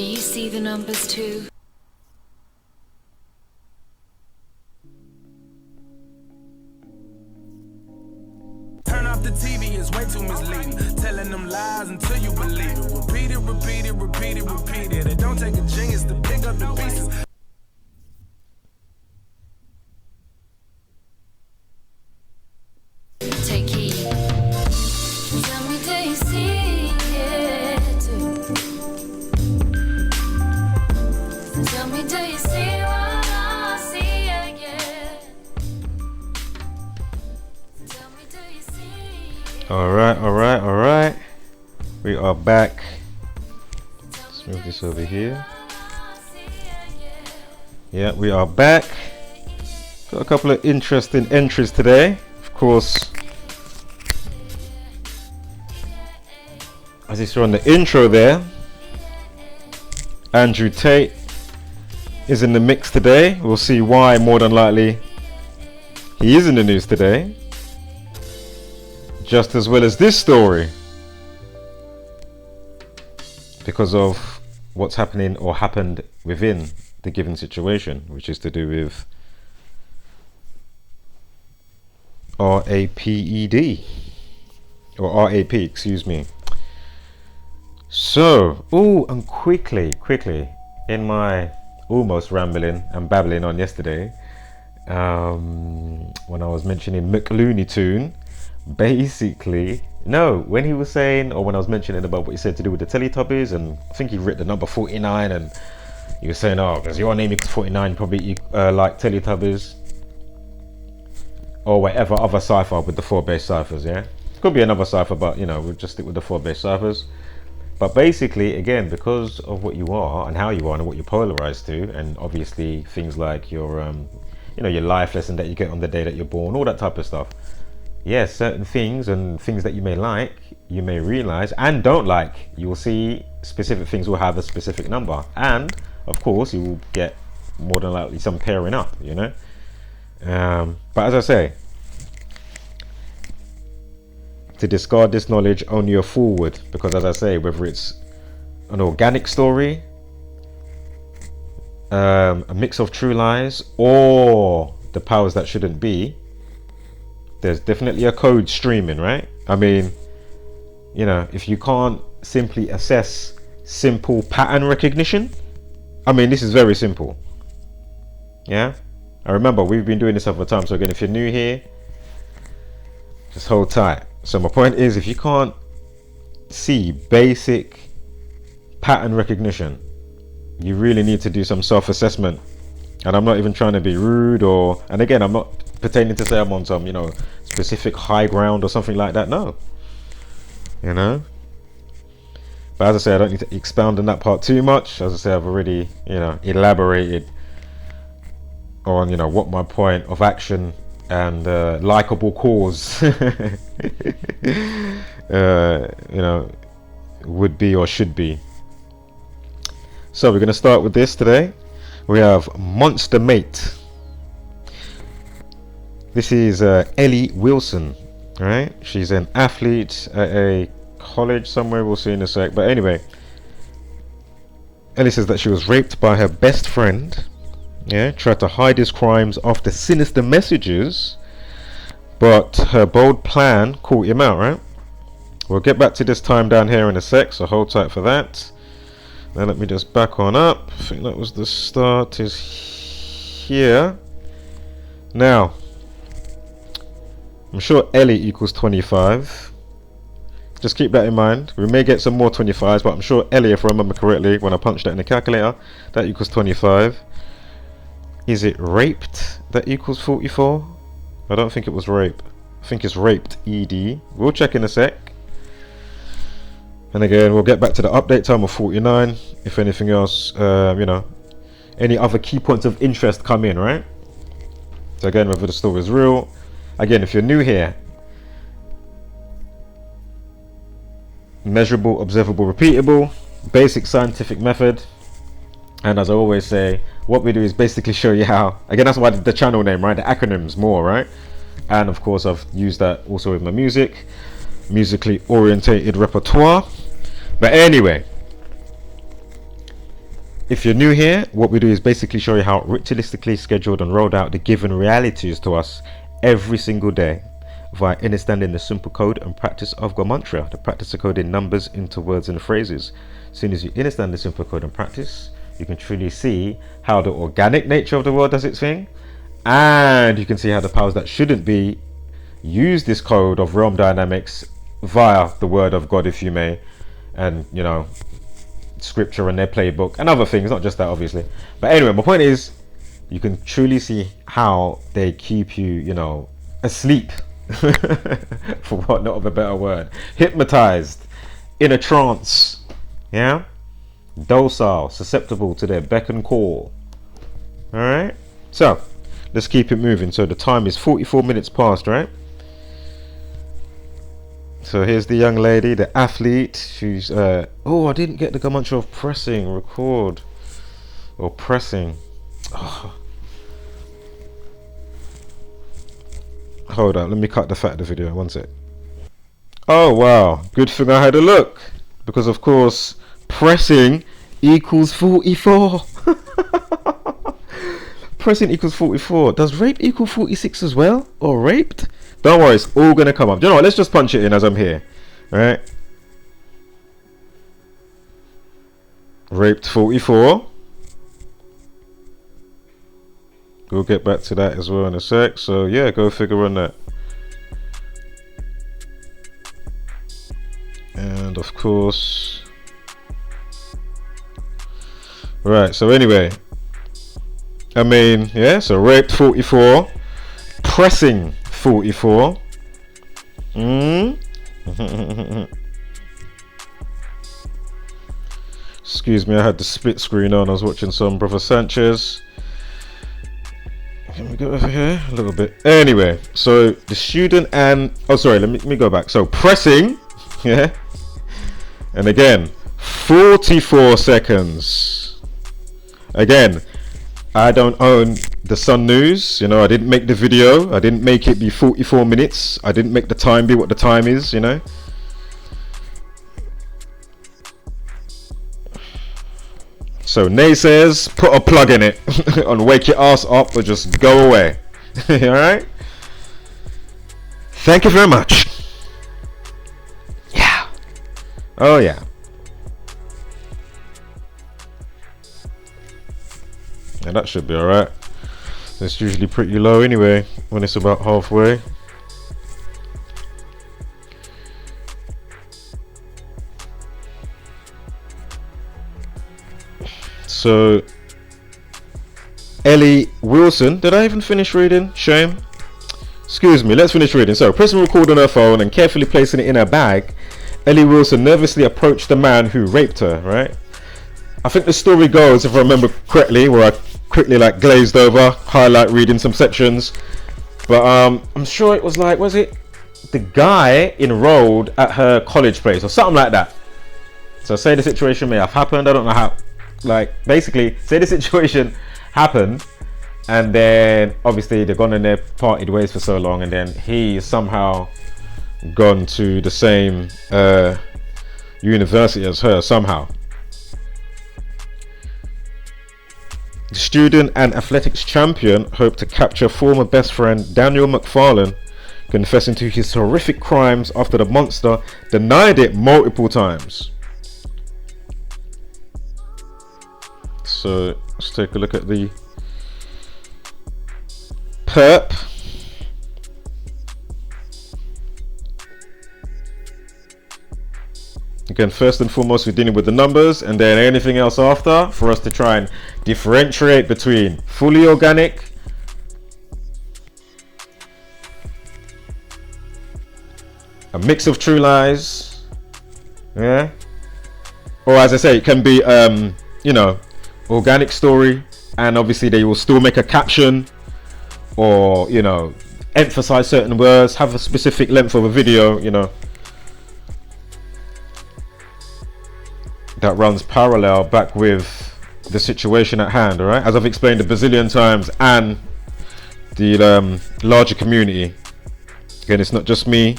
you see the numbers too? Turn off the TV, it's way too misleading. Telling them lies until you believe it. Repeat it, repeat it, repeat it, repeat it. It don't take a genius to pick up the pieces. Take heed. Tell me, do you see it too? Tell me, do you see what I see again? Tell me, do you see it? Alright. We are back. Let's move this over here. Yeah, we are back. Got a couple of interesting entries today. Of course, as you saw in the intro there, Andrew Tate is in the mix today. We'll see why, more than likely he is in the news today, just as well as this story, because of what's happening or happened within the given situation, which is to do with RAPED, or RAP, excuse me. So, and quickly, in my almost rambling and babbling on yesterday, when I was mentioning McLooney Tune, basically, no, when he was saying, or when I was mentioning about what he said to do with the Teletubbies, and I think he writ the number 49, and he was saying, oh, because your name equals 49, probably like Teletubbies, or whatever other cipher with the 4 base ciphers, yeah? Could be another cipher, but, you know, we'll just stick with the 4 base ciphers. But basically, again, because of what you are and how you are and what you're polarized to, and obviously things like your, you know, your life lesson that you get on the day that you're born, all that type of stuff. Yes, certain things and things that you may like, you may realize, and don't like, you will see specific things will have a specific number. And, of course, you will get more than likely some pairing up, you know. But as I say, to discard this knowledge, only a fool would, because as I say, whether it's an organic story, a mix of true lies, or the powers that shouldn't be, there's definitely a code streaming, right? I mean, you know, if you can't simply assess simple pattern recognition, I mean, this is very simple. Yeah, I remember we've been doing this over time, so again, if you're new here, just hold tight. So my point is, if you can't see basic pattern recognition, you really need to do some self-assessment. And I'm not even trying to be rude, and again, I'm not pretending to say I'm on some, you know, specific high ground or something like that. No, you know. But as I say, I don't need to expound on that part too much. As I say, I've already, you know, elaborated on, you know, what my point of action and likable cause you know, would be or should be. So we're going to start with this today. We have Monster Mate. This is Ellie Wilson, right? She's an athlete at a college somewhere, we'll see in a sec. But anyway, Ellie says that she was raped by her best friend. Yeah, tried to hide his crimes after sinister messages, but her bold plan caught him out, right? We'll get back to this time down here in a sec, so hold tight for that. Now let me just back on up. I think that was the start, is here. Now, I'm sure Ellie equals 25. Just keep that in mind. We may get some more 25s, but I'm sure Ellie, if I remember correctly, when I punched that in the calculator, that equals 25. Is it raped that equals 44? I don't think it was rape. I think it's raped ED. We'll check in a sec. And again, we'll get back to the update time of 49. If anything else, you know, any other key points of interest come in, right? So again, whether the story is real. Again, if you're new here, measurable, observable, repeatable, basic scientific method. And as I always say, what we do is basically show you how, again, that's why the channel name, right? The acronyms more, right? And of course, I've used that also with my music, musically orientated repertoire. But anyway, if you're new here, what we do is basically show you how ritualistically scheduled and rolled out the given realities to us every single day via understanding the simple code and practice of Gematria, the practice of coding numbers into words and phrases. As soon as you understand the simple code and practice, you can truly see how the organic nature of the world does its thing, and you can see how the powers that shouldn't be use this code of realm dynamics via the word of God, if you may, and you know, scripture and their playbook and other things, not just that obviously. But anyway, my point is, you can truly see how they keep you, you know, asleep for want of a better word, hypnotized, in a trance, yeah, docile, susceptible to their beck and call. All right, so let's keep it moving. So the time is 44 minutes past, right? So here's the young lady, the athlete. She's oh, I didn't get the gematria of pressing record or pressing. Oh. Hold on, let me cut the fat of the video. One sec. Oh wow, good thing I had a look, because of course pressing equals 44. Pressing equals 44. Does rape equal 46 as well, or raped? Don't worry, it's all gonna come up. Do you know what? Let's just punch it in as I'm here. All right. Raped 44. We'll get back to that as well in a sec. So yeah, go figure on that. And of course, right. So anyway, I mean, yeah. So raped 44, pressing 44. Excuse me, I had the split screen on. I was watching some Brother Sanchez. Can we go over here a little bit? Anyway, so the student and oh sorry, let me go back. So pressing, yeah, and again 44 seconds. Again, I don't own the Sun News, you know, I didn't make the video, I didn't make it be 44 minutes, I didn't make the time be what the time is, you know. So naysayers, put a plug in it and wake your ass up or just go away. Alright? Thank you very much. Yeah. Oh yeah. And that should be alright. It's usually pretty low anyway when it's about halfway. So Ellie Wilson, did I even finish reading? Shame. Excuse me, let's finish reading. So, pressing record on her phone and carefully placing it in her bag, Ellie Wilson nervously approached the man who raped her, right? I think the story goes, if I remember correctly, where I quickly like glazed over, highlight reading some sections, but I'm sure it was like, was it the guy enrolled at her college place or something like that? So say the situation may have happened, I don't know how, like basically say the situation happened and then obviously they've gone in their parted ways for so long, and then he somehow gone to the same university as her somehow. The student and athletics champion hoped to capture former best friend Daniel McFarlane confessing to his horrific crimes after the monster denied it multiple times. So let's take a look at the perp. Again, first and foremost, we're dealing with the numbers, and then anything else after for us to try and differentiate between fully organic, a mix of true lies, yeah, or as I say, it can be you know, organic story, and obviously they will still make a caption or, you know, emphasize certain words, have a specific length of a video, you know, that runs parallel back with the situation at hand. All right, as I've explained a bazillion times, and the larger community. Again, it's not just me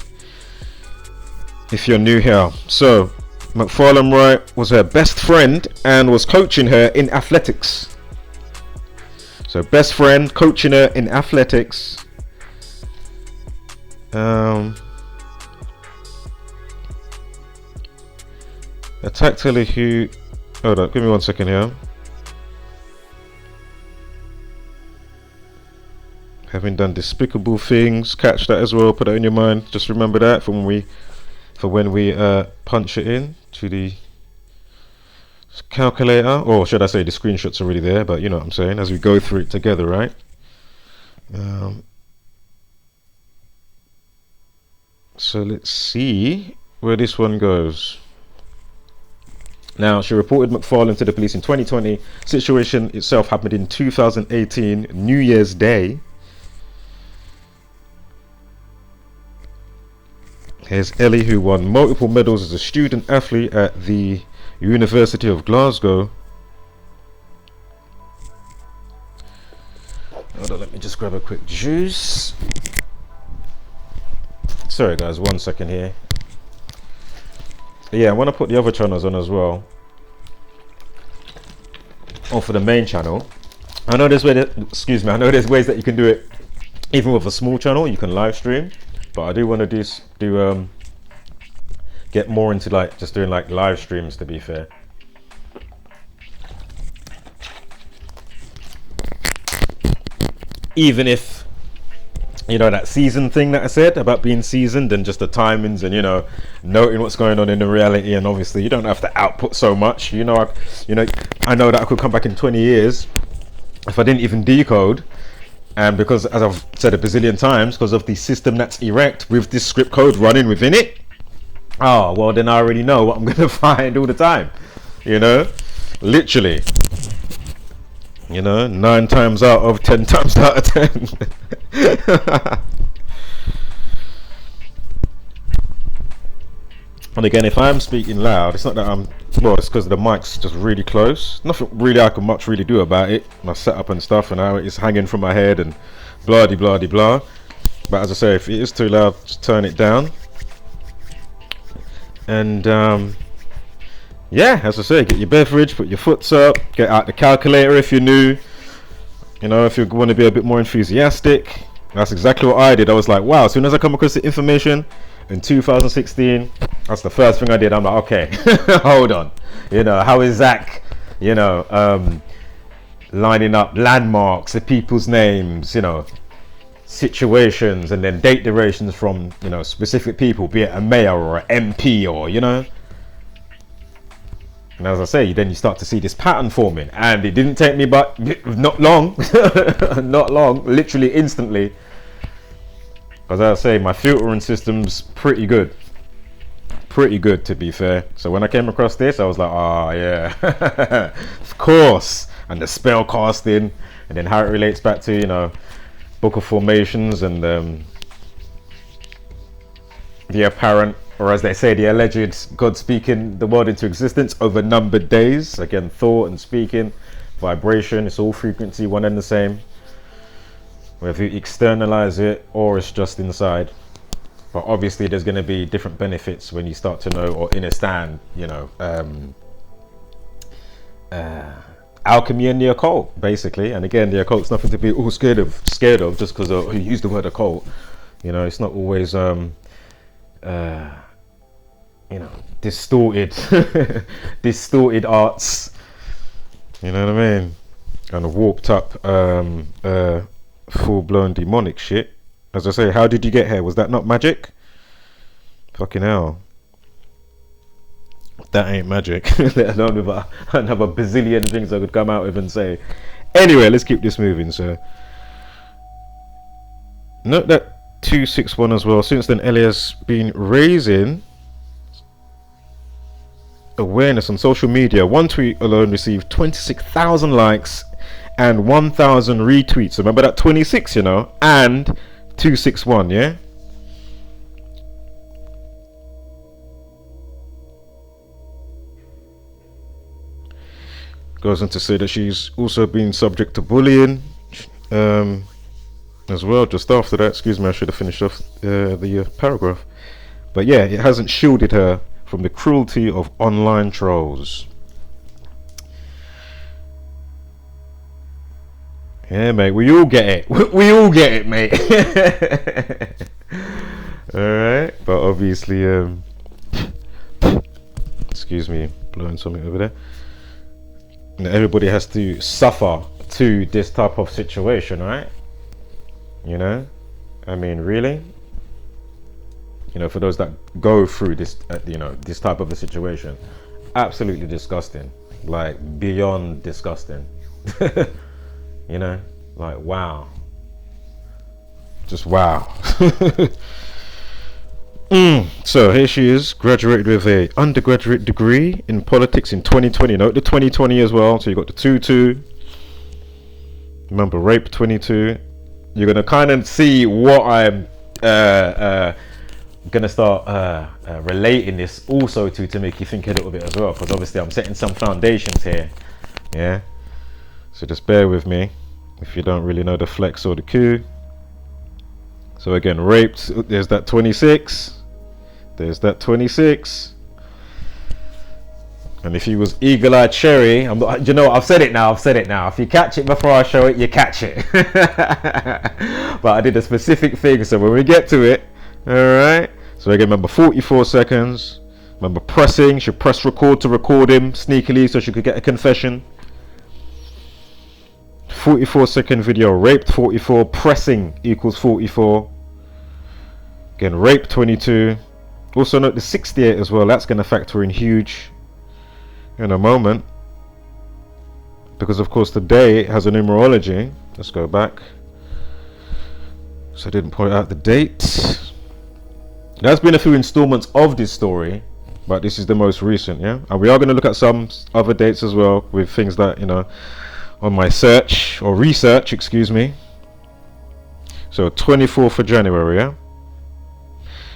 if you're new here. So McFarlane Wright was her best friend and was coaching her in athletics. So best friend coaching her in athletics. Attacked Ellie. Hold on, give me 1 second here. Having done despicable things, catch that as well. Put that in your mind. Just remember that for when we punch it in to the calculator, or should I say the screenshot's already there, but you know what I'm saying, as we go through it together, right? So let's see where this one goes. Now, she reported McFarlane to the police in 2020. Situation itself happened in 2018, New Year's Day. Here's Ellie, who won multiple medals as a student athlete at the University of Glasgow. Hold on, let me just grab a quick juice. Sorry guys, 1 second here. Yeah, I want to put the other channels on as well. Or for the main channel. I know there's ways that you can do it even with a small channel. You can live stream, but I do want to get more into like just doing like live streams, to be fair. Even if, you know, that season thing that I said about being seasoned and just the timings and, you know, noting what's going on in the reality, and obviously you don't have to output so much. I know that I could come back in 20 years if I didn't even decode, and because, as I've said a bazillion times, because of the system that's erect with this script code running within it, oh well, then I already know what I'm gonna find all the time, you know, literally. You know, 9 times out of 10 times out of 10. And again, if I'm speaking loud, it's not that it's because the mic's just really close. Nothing really I can much really do about it. My setup and stuff, and how it's hanging from my head and blah de blah de blah. But as I say, if it is too loud, just turn it down. And yeah, as I say, get your beverage, put your foots up, get out the calculator if you're new. You know, if you want to be a bit more enthusiastic. That's exactly what I did. I was like, wow, as soon as I come across the information in 2016, that's the first thing I did. I'm like, okay, hold on. You know, how is Zach, you know, lining up landmarks, the people's names, you know, situations, and then date durations from, you know, specific people, be it a mayor or an MP, or, you know. And as I say, then you start to see this pattern forming, and it didn't take me but not long, literally instantly. As I say, my filtering system's pretty good, to be fair. So when I came across this, I was like, oh yeah, of course. And the spell casting, and then how it relates back to, you know, Book of Formations, and the apparent, or as they say, the alleged God speaking the world into existence over numbered days. Again, thought and speaking, vibration, it's all frequency, one and the same, whether you externalize it or it's just inside. But obviously there's going to be different benefits when you start to know or understand, you know, alchemy and the occult, basically. And again, the occult's nothing to be all scared of just because you use the word occult. You know, it's not always you know, distorted arts, you know what I mean, kind of warped up full-blown demonic shit. As I say, how did you get here? Was that not magic? Fucking hell, that ain't magic. Let alone with another bazillion things I could come out with and say. Anyway, let's keep this moving. So note that 261 as well. Since then, Ellie has been raising awareness on social media. One tweet alone received 26,000 likes and 1,000 retweets. Remember that 26, you know, and 261, yeah. Goes on to say that she's also been subject to bullying as well. Just after that, excuse me, I should have finished off the paragraph. But yeah, it hasn't shielded her from the cruelty of online trolls. Yeah, mate, we all get it. We all get it, mate. Alright, but obviously, excuse me, blowing something over there. You know, everybody has to suffer to this type of situation, right? You know, I mean, really? You know, for those that go through this, you know, this type of a situation, absolutely disgusting, like beyond disgusting. You know, like wow, just wow. So here she is, graduated with a undergraduate degree in politics in 2020. Note the 2020 as well. So you got the 2-2. Remember, rape 22. You're gonna kind of see what I'm gonna start relating this also to make you think a little bit as well, because obviously I'm setting some foundations here. Yeah. So just bear with me if you don't really know the flex or the coup. So again, raped, there's that 26. There's that 26. And if he was eagle-eyed cherry, I'm not, you know, I've said it now. If you catch it before I show it, you catch it. But I did a specific thing, so when we get to it, alright. So again, remember 44 seconds. Remember pressing, she pressed record to record him sneakily so she could get a confession. 44-second video, raped 44, pressing equals 44. Again, rape 22. Also note the 68 as well, that's going to factor in huge in a moment, because of course today has a numerology. Let's go back. So I didn't point out the date. There's been a few installments of this story, but this is the most recent, yeah? And we are going to look at some other dates as well, with things that, you know, on my search or research, excuse me. So 24th of January, yeah?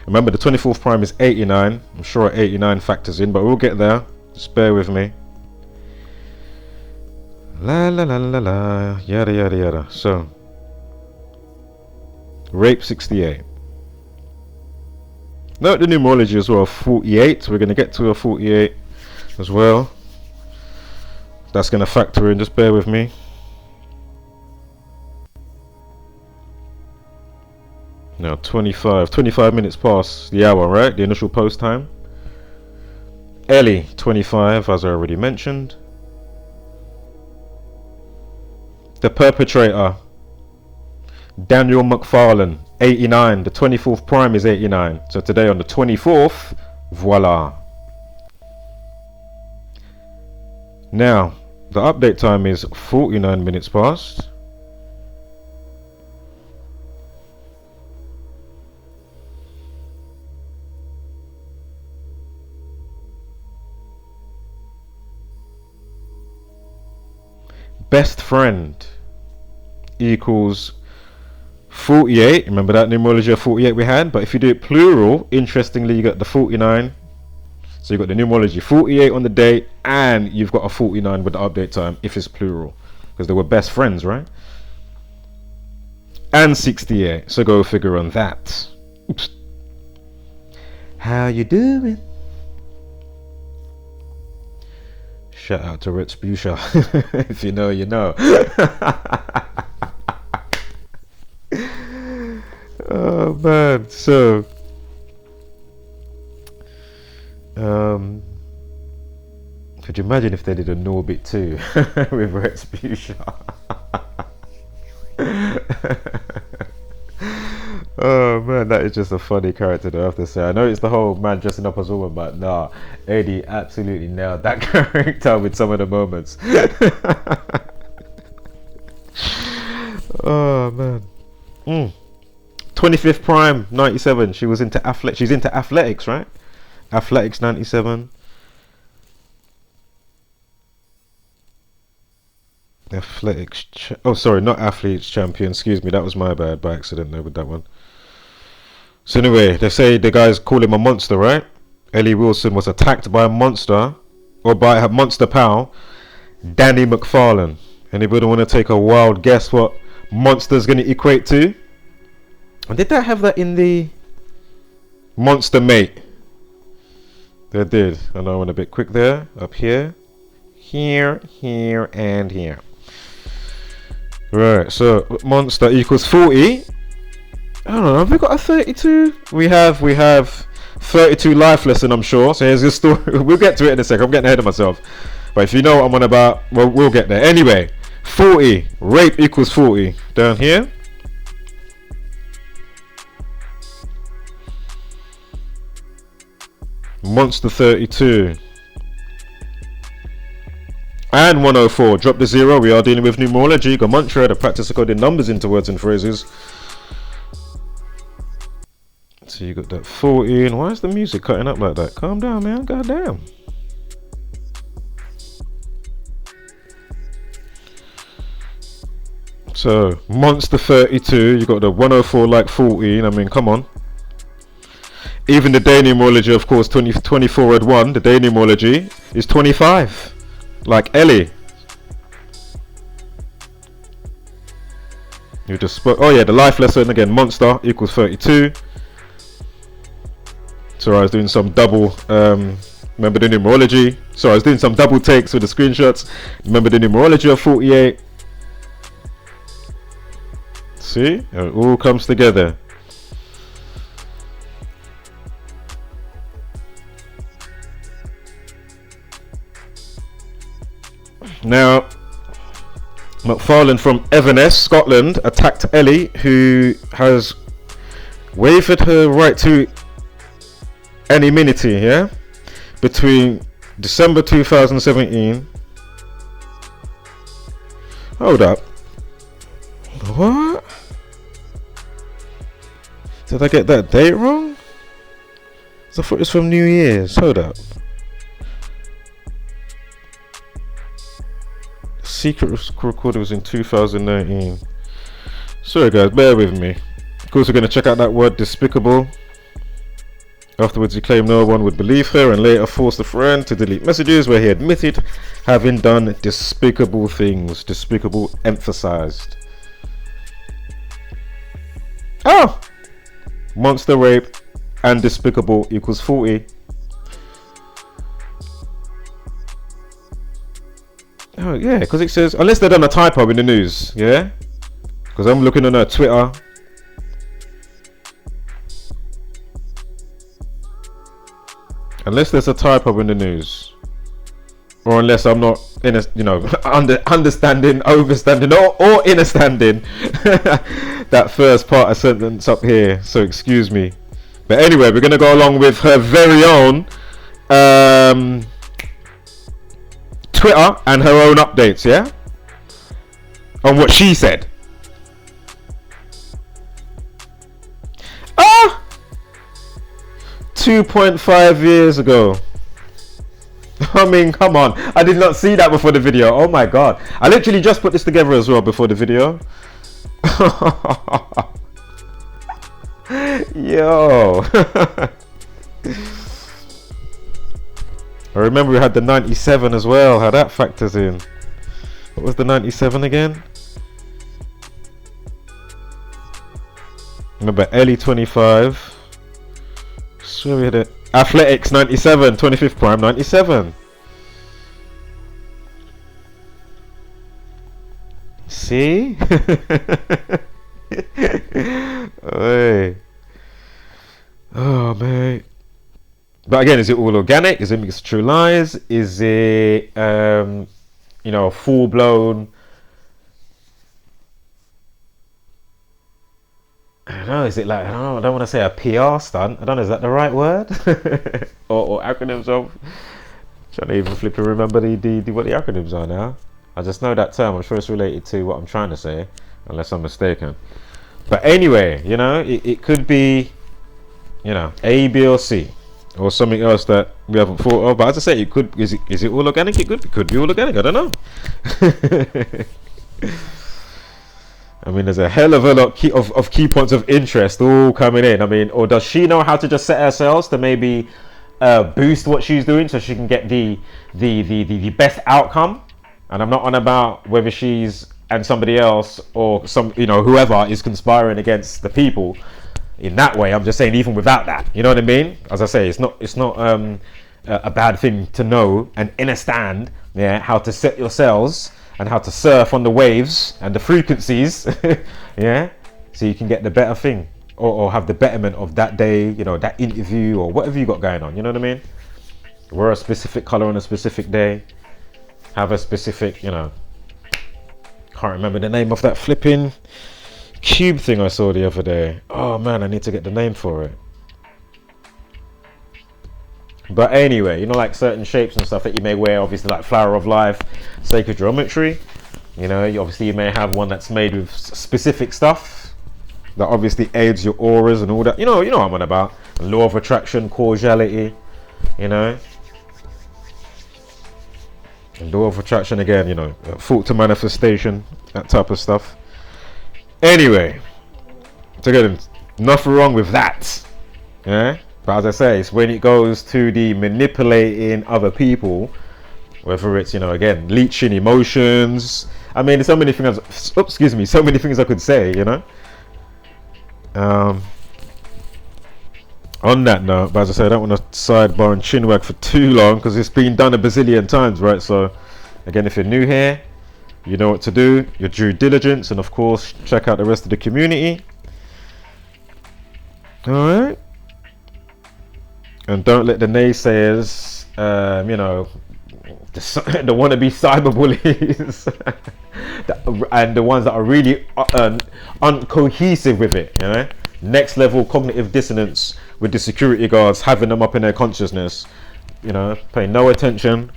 Remember, the 24th prime is 89. I'm sure 89 factors in, but we'll get there. Just bear with me. La la la la la, yada yada yada. So, rape 68. Note the numerology as well, 48. We're going to get to a 48 as well. That's going to factor in, just bear with me. Now 25 minutes past the hour, right? The initial post time. Ellie 25, as I already mentioned. The perpetrator, Daniel McFarlane, 89. The 24th prime is 89. So today on the 24th, voila. Now, the update time is 49 minutes past. Best friend equals 48. Remember that numerology of 48 we had? But if you do it plural, interestingly, you got the 49. So you got the numerology 48 on the date, and you've got a 49 with the update time if it's plural, because they were best friends, right? And 68. So go figure on that. Oops. How you doing? Shout out to reciprocal. If you know, you know. Oh man, so could you imagine if they did a Norbit too with reciprocal? Oh man, that is just a funny character though, I have to say. I know it's the whole man dressing up as a woman, but nah, Eddie absolutely nailed that character with some of the moments. Oh man. 25th prime 97. She's into athletics, right? Athletics 97. Athletics oh sorry, not athletes champion, excuse me, that was my bad, by accident there with that one. So anyway, they say the guys call him a monster, right? Ellie Wilson was attacked by a monster, or by her monster pal, Danny McFarlane. Anybody want to take a wild guess what monster's going to equate to? And did that have that in the monster mate? They did. I know I went a bit quick there. Up here, here, and here. Right, so monster equals 40. I don't know, have we got a 32? We have 32 life lesson, I'm sure. So here's your story. We'll get to it in a sec. I'm getting ahead of myself. But if you know what I'm on about, well, we'll get there. Anyway, 40. Rape equals 40. Down here. Monster 32. And 104. Drop the 0. We are dealing with numerology. Gematria, the practice of coding numbers into words and phrases. So you got that 14. Why is the music cutting up like that? Calm down, man. God damn. So monster 32. You got the 104 like 14. I mean, come on. Even the day numerology, of course, 24 at 1. The day numerology is 25. Like Ellie. You just spoke. Oh yeah, the life lesson again. Monster equals 32. So I was doing some double. Remember the numerology. So I was doing some double takes with the screenshots. Remember the numerology of 48. See, it all comes together. Now, McFarlane from Everness, Scotland, attacked Ellie, who has waived her right to anonymity, yeah, between December 2017. Hold up. What? Did I get that date wrong? I thought it was from New Year's. Hold up. Secret recorded was in 2019. Sorry guys, bear with me. Of course we're going to check out that word despicable. Afterwards he claimed no one would believe her and later forced a friend to delete messages where he admitted having done despicable things. Despicable emphasized. Oh! Monster rape and despicable equals 40. Oh yeah, because it says, unless they've done a typo in the news, yeah? Because I'm looking on her Twitter. Unless there's a typo in the news. Or unless I'm not in a, you know, understanding, overstanding, or understanding that first part of sentence up here. So excuse me. But anyway, we're going to go along with her very own Twitter and her own updates, yeah, on what she said. 2.5 years ago. I mean, come on, I did not see that before the video. Oh my god, I literally just put this together as well before the video. Yo. I remember we had the 97 as well, how that factors in. What was the 97 again? Remember Ellie 25. So we had it. Athletics 97, 25th Prime 97. See? Hey. Oh mate. But again, is it all organic? Is it mixed true lies? Is it, you know, full blown? I don't know. Is it like, I don't want to say a PR stunt. I don't know. Is that the right word? or acronyms of? Trying to even flip and remember the what the acronyms are now. I just know that term. I'm sure it's related to what I'm trying to say, unless I'm mistaken. But anyway, you know, it could be, you know, A, B, or C. Or something else that we haven't thought of. But as I say, it could, is it all organic? It could be all organic. I don't know. I mean, there's a hell of a lot of key points of interest all coming in. I mean, or does she know how to just set herself to maybe boost what she's doing so she can get the best outcome? And I'm not on about whether she's and somebody else or some, you know, whoever is conspiring against the people. In that way, I'm just saying, even without that, you know what I mean? As I say, it's not a bad thing to know and understand, yeah, how to set your sails and how to surf on the waves and the frequencies, yeah, so you can get the better thing, or have the betterment of that day, you know, that interview or whatever you got going on, you know what I mean? Wear a specific color on a specific day, have a specific, you know, can't remember the name of that flipping cube thing I saw the other day. Oh man, I need to get the name for it. But anyway, you know, like certain shapes and stuff that you may wear, obviously like flower of life, sacred geometry, you know, you may have one that's made with specific stuff that obviously aids your auras and all that, you know what I'm on about. Law of attraction, causality, you know, and law of attraction again, you know, thought to manifestation, that type of stuff. Anyway, so again, nothing wrong with that, yeah. But as I say, it's when it goes to the manipulating other people, whether it's, you know, again, leeching emotions. I mean, there's so many things, so many things I could say, you know. On that note, but as I say, I don't want to sidebar and chinwag for too long because it's been done a bazillion times, right? So, again, if you're new here, you know what to do, your due diligence, and of course, check out the rest of the community. All right. And don't let the naysayers, you know, the wannabe cyberbullies, and the ones that are really uncohesive with it, you know, next level cognitive dissonance with the security guards having them up in their consciousness, you know, pay no attention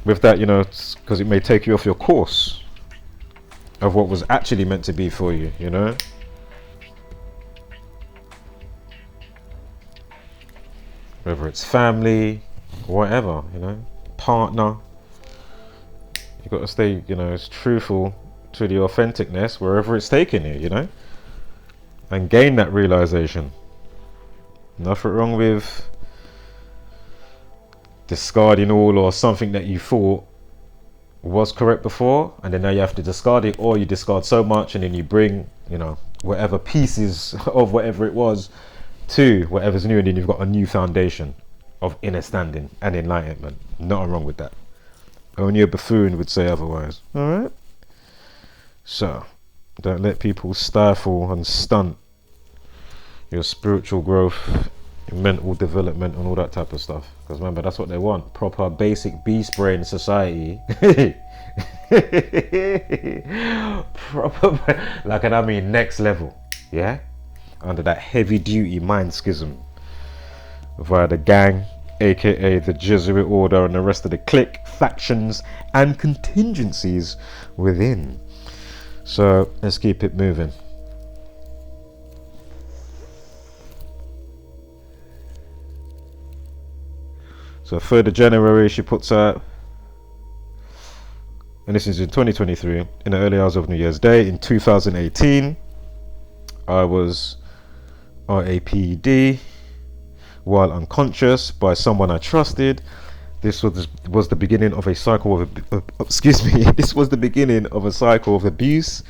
with that, you know, because it may take you off your course of what was actually meant to be for you, you know. Whether it's family, whatever, you know, partner, you got to stay, you know, as truthful to the authenticness wherever it's taking you, you know, and gain that realization. Nothing wrong with discarding all or something that you thought was correct before, and then now you have to discard it, or you discard so much and then you bring, you know, whatever pieces of whatever it was to whatever's new, and then you've got a new foundation of understanding and enlightenment. Nothing wrong with that. Only a buffoon would say otherwise. All right. So don't let people stifle and stunt your spiritual growth, your mental development, and all that type of stuff. Because remember, that's what they want. Proper basic beast brain society. Proper, like, and I mean next level. Yeah. Under that heavy duty mind schism via the gang, aka the Jesuit order, and the rest of the clique, factions and contingencies within. So let's keep it moving. So 3rd of January she puts out, and this is in 2023, in the early hours of New Year's Day in 2018, I was RAPD while unconscious by someone I trusted. This was the beginning of a cycle of this was the beginning of a cycle of abuse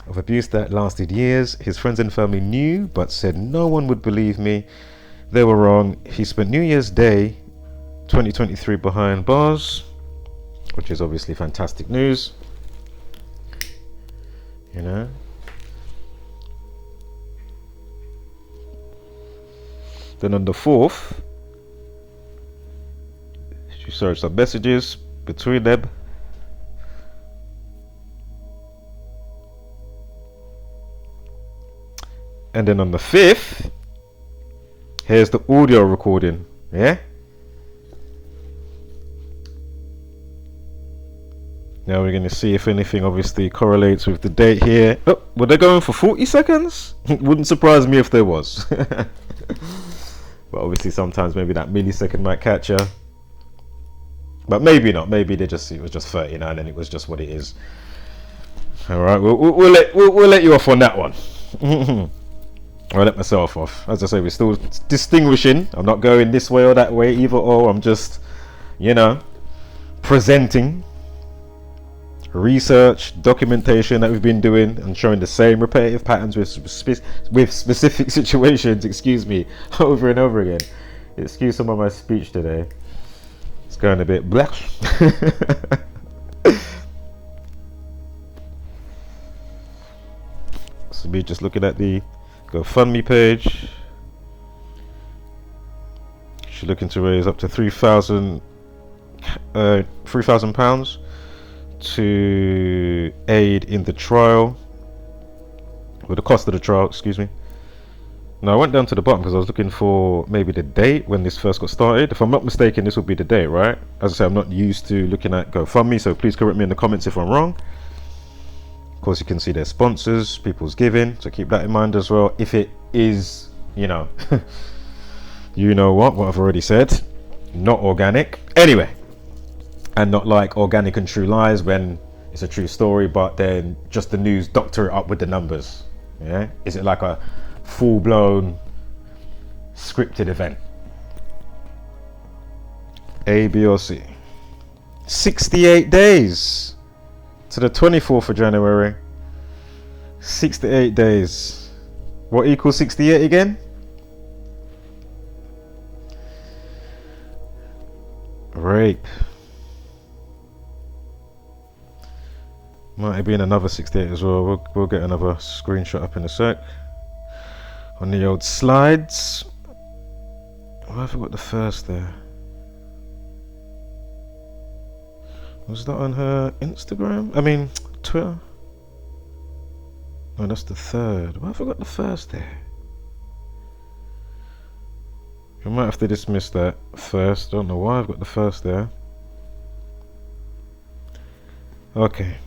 that lasted years. His friends and family knew but said no one would believe me. They were wrong. He spent New Year's Day 2023 behind bars, which is obviously fantastic news, you know. Then on the 4th, she searched some messages between them. And then on the 5th, here's the audio recording, yeah? Now we're going to see if anything obviously correlates with the date here. Oh, were they going for 40 seconds? Wouldn't surprise me if there was. But obviously sometimes maybe that millisecond might catch you, but maybe not. Maybe it was just 39 and it was just what it is. All right, we'll let you off on that one. I'll let myself off. As I say, we're still distinguishing. I'm not going this way or that way, either or. I'm just, you know, presenting research, documentation that we've been doing and showing the same repetitive patterns with specific situations, over and over again. Excuse some of my speech today. It's going a bit black. So me just looking at the GoFundMe page. She's looking to raise up to £3,000 to aid in the trial, or the cost of the trial, excuse me. Now I went down to the bottom because I was looking for maybe the date when this first got started. If I'm not mistaken, this will be the date, right? As I say, I'm not used to looking at GoFundMe, so please correct me in the comments if I'm wrong. Of course, you can see their sponsors, people's giving, so keep that in mind as well. If it is, you know, you know what I've already said, not organic. Anyway, and not like Organic and True Lies when it's a true story, but then just the news doctor it up with the numbers. Yeah, is it like a full-blown scripted event? A, B, or C? 68 days to the 24th of January. 68 days. What equals 68 again? Rape. Might be in another 68 as well. We'll get another screenshot up in a sec. On the old slides. Why have I got the first there? Was that on her Instagram? I mean, Twitter? Oh, that's the third. Why have I got the first there? I might have to dismiss that first. Don't know why I've got the first there. Okay.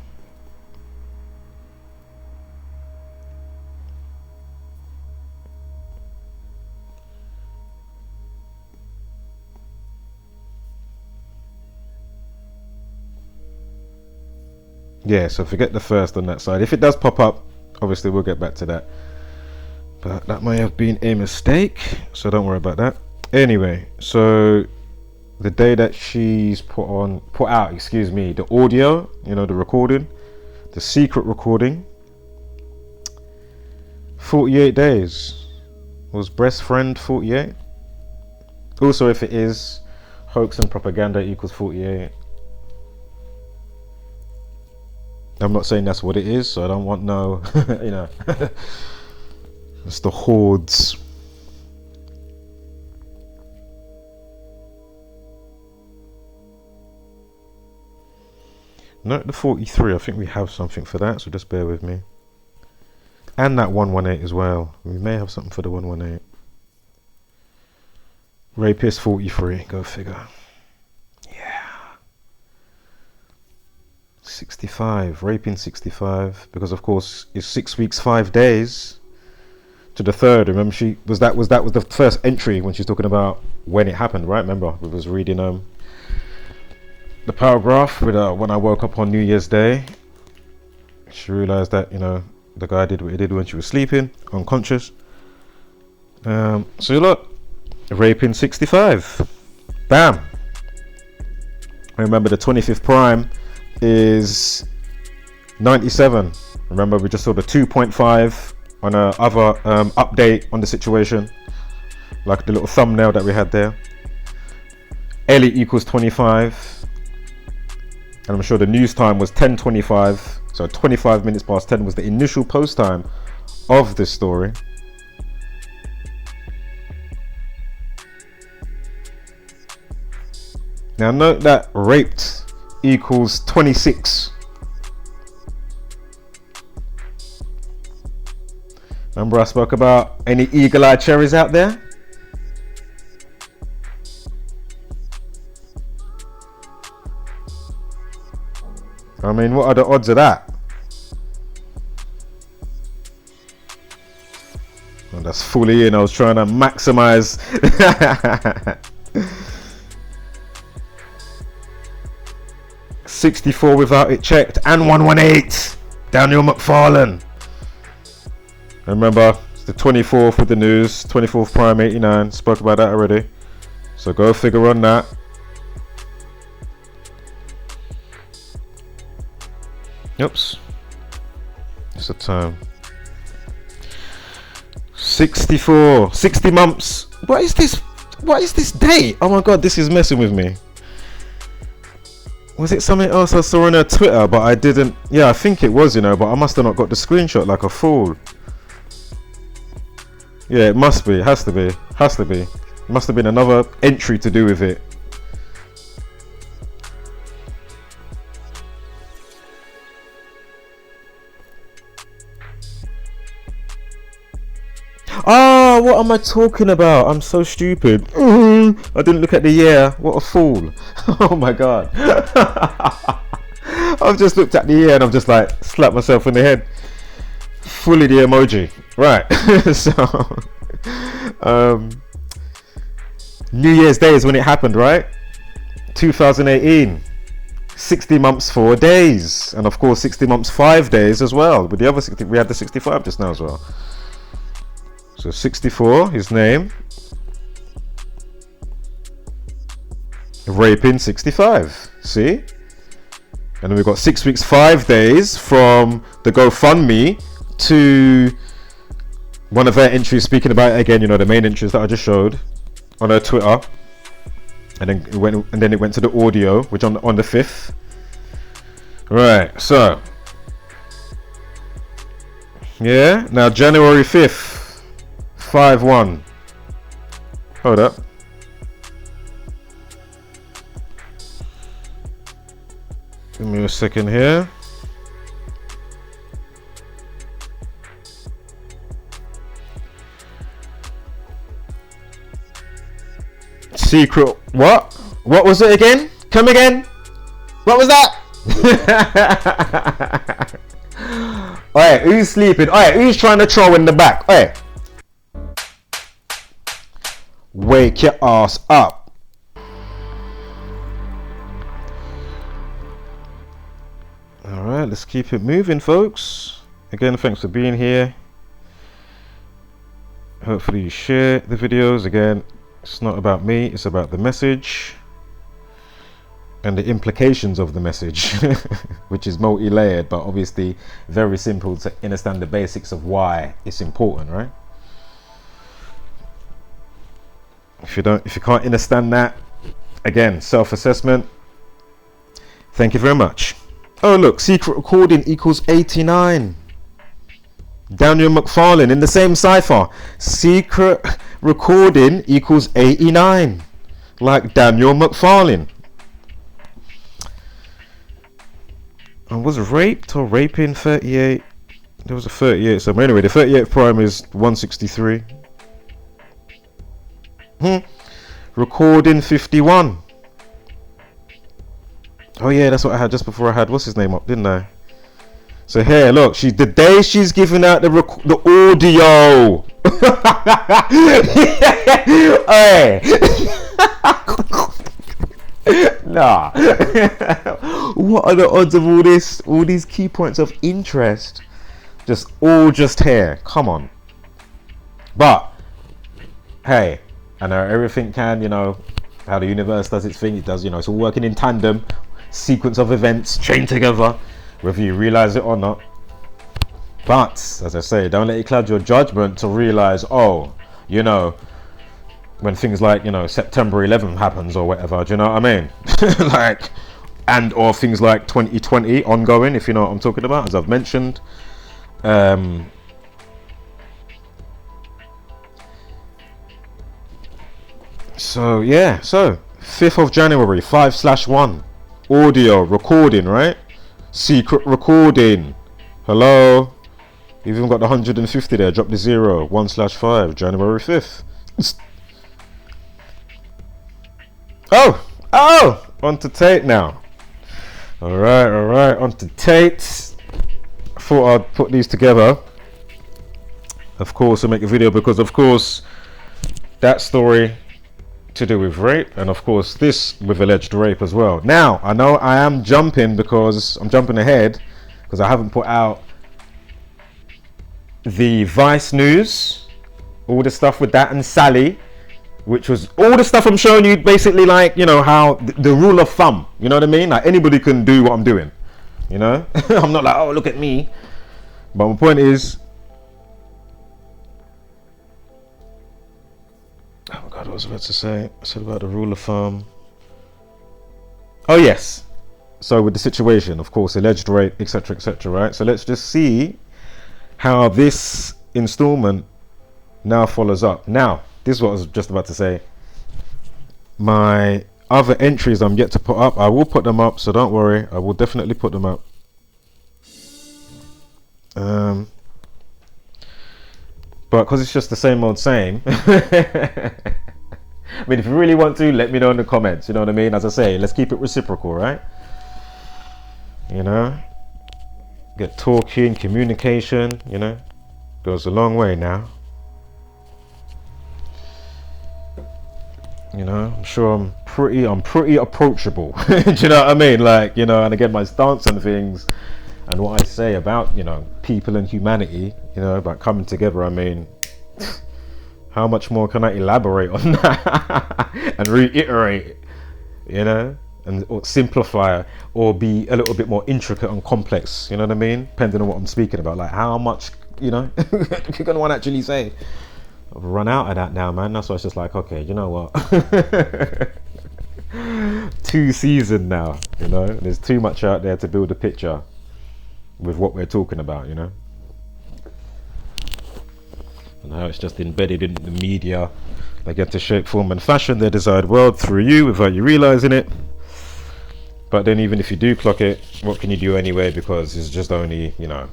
Yeah, so forget the first on that side. If it does pop up, obviously we'll get back to that. But that may have been a mistake, so don't worry about that. Anyway, so the day that she's put out, excuse me, the audio, you know, the recording, the secret recording, 48 days. Was breast friend 48? Also, if it is hoax and propaganda equals 48. I'm not saying that's what it is, so I don't want no, you know, it's the hordes. Note the 43, I think we have something for that, so just bear with me. And that 118 as well. We may have something for the 118. Rapist 43, go figure. 65, raping 65, because of course it's 6 weeks 5 days to the 3rd. Remember, that was the first entry when she's talking about when it happened, right? Remember, we was reading the paragraph with when I woke up on New Year's Day. She realized that, you know, the guy did what he did when she was sleeping, unconscious. So look, raping 65, bam. Remember, the 25th prime is 97. Remember, we just saw the 2.5 on a other update on the situation, like the little thumbnail that we had there. Ellie equals 25, and I'm sure the news time was 10:25, so 25 minutes past 10 was the initial post time of this story. Now note that raped equals 26. Remember I spoke about any eagle-eyed cherries out there? I mean, what are the odds of that? Well, that's fully in. I was trying to maximize. 64 without it checked, and 118. Daniel McFarlane. Remember, it's the 24th with the news, 24th prime 89. Spoke about that already. So go figure on that. Oops. It's the time. 64. 60 months. What is this? What is this date? Oh my god, this is messing with me. Was it something else I saw on her Twitter, but I didn't? Yeah, I think it was, you know, but I must have not got the screenshot like a fool. Yeah, it must be. It has to be. Has to be. Must have been another entry to do with it. Oh, what am I talking about? I'm so stupid. I didn't look at the year. What a fool. Oh my god. I've just looked at the year and I've just like slapped myself in the head. Fully the emoji. Right. So New Year's Day is when it happened, right? 2018. 60 months 4 days, and of course 60 months 5 days as well. With the other 60, we had the 65 just now as well. So 64, his name. Raping 65. See? And then we've got 6 weeks 5 days from the GoFundMe to one of her entries speaking about it again, you know, the main entries that I just showed on her Twitter. And then it went to the audio, which on the 5th. Right, so yeah, now January 5th, 5-1. Hold up. Give me a second here. Secret what? What was it again? Come again? What was that? Alright, who's sleeping? Alright, who's trying to throw in the back? Alright. Wake your ass up. Alright, let's keep it moving, folks. Again, thanks for being here. Hopefully you share the videos. Again, it's not about me, it's about the message and the implications of the message, which is multi-layered, but obviously very simple to understand the basics of why it's important, right? If you can't understand that, again, self-assessment. Thank you very much. Oh look, secret recording equals 89. Daniel McFarlane in the same cipher. Secret recording equals 89, like Daniel McFarlane. I was raped or raping 38. There was a 38 somewhere. Anyway, the 38th prime is 163. Recording 51. Oh yeah, that's what I had just before I had what's his name up, didn't I? So here, look, the day she's giving out the audio. Hey. Nah. What are the odds of all this? All these key points of interest, just here. Come on. But hey, I know everything can, you know, how the universe does its thing. It does, you know, it's all working in tandem, sequence of events chained together, whether you realize it or not. But as I say, don't let it cloud your judgment to realize, oh, you know, when things like, you know, September 11th happens or whatever, do you know what I mean? Like, and or things like 2020 ongoing, if you know what I'm talking about, as I've mentioned. So yeah, so 5th of January, 5/1, audio recording, right? Secret recording. Hello. You've even got the 150 there. Drop the 0. 1/5, January 5th. Oh, on to Tate now. All right, on to Tate. I thought I'd put these together. Of course, I'll make a video because, of course, that story to do with rape, and of course this with alleged rape as well. Now I know I am jumping because I'm jumping ahead because I haven't put out the Vice news, all the stuff with that and Sally, which was all the stuff I'm showing you, basically, like, you know, how the rule of thumb, you know what I mean, like anybody can do what I'm doing, you know. I'm not like, oh, look at me. But my point is, oh my God, God, what was I about to say? I said about the rule of thumb. Oh yes. So with the situation, of course, alleged rape, etc., etc., right? So let's just see how this installment now follows up. Now, this is what I was just about to say. My other entries I'm yet to put up, I will put them up, so don't worry. I will definitely put them up. But because it's just the same old same, I mean, if you really want to, let me know in the comments. You know what I mean? As I say, let's keep it reciprocal, right? You know, get talking, communication. You know, goes a long way now. You know, I'm sure I'm pretty approachable. Do you know what I mean? Like, you know, and again, my stance and things, and what I say about, you know, people and humanity, you know, about coming together. I mean, how much more can I elaborate on that and reiterate, you know, and or simplify or be a little bit more intricate and complex, you know what I mean? Depending on what I'm speaking about, like how much, you know, you're gonna want to actually say. I've run out of that now, man. That's why it's just like, okay, you know what? 2 seasons now, you know, there's too much out there to build a picture with what we're talking about, you know, and how it's just embedded in the media. They get to shape, form and fashion their desired world through you without you realizing it. But then even if you do clock it, what can you do anyway? Because it's just only, you know,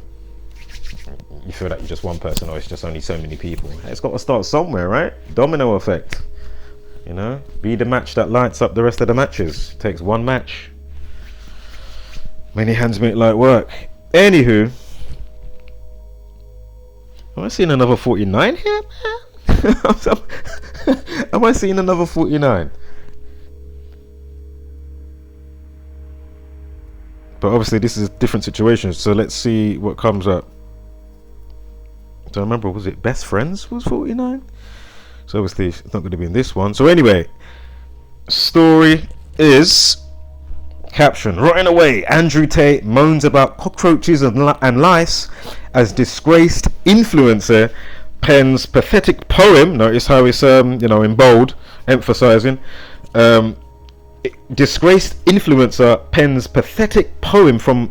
you feel like you're just one person, or it's just only so many people. It's got to start somewhere, right? Domino effect, you know, be the match that lights up the rest of the matches. It takes one match, many hands make light work. Anywho, am I seeing another 49 here, man? Am I seeing another 49? But obviously this is a different situation, so let's see what comes up. So I remember, was it Best Friends was 49? So obviously it's not going to be in this one. So anyway, story is caption: rotting away, Andrew Tate moans about cockroaches and lice as disgraced influencer pens pathetic poem. Notice how it's you know, in bold, emphasizing disgraced influencer pens pathetic poem from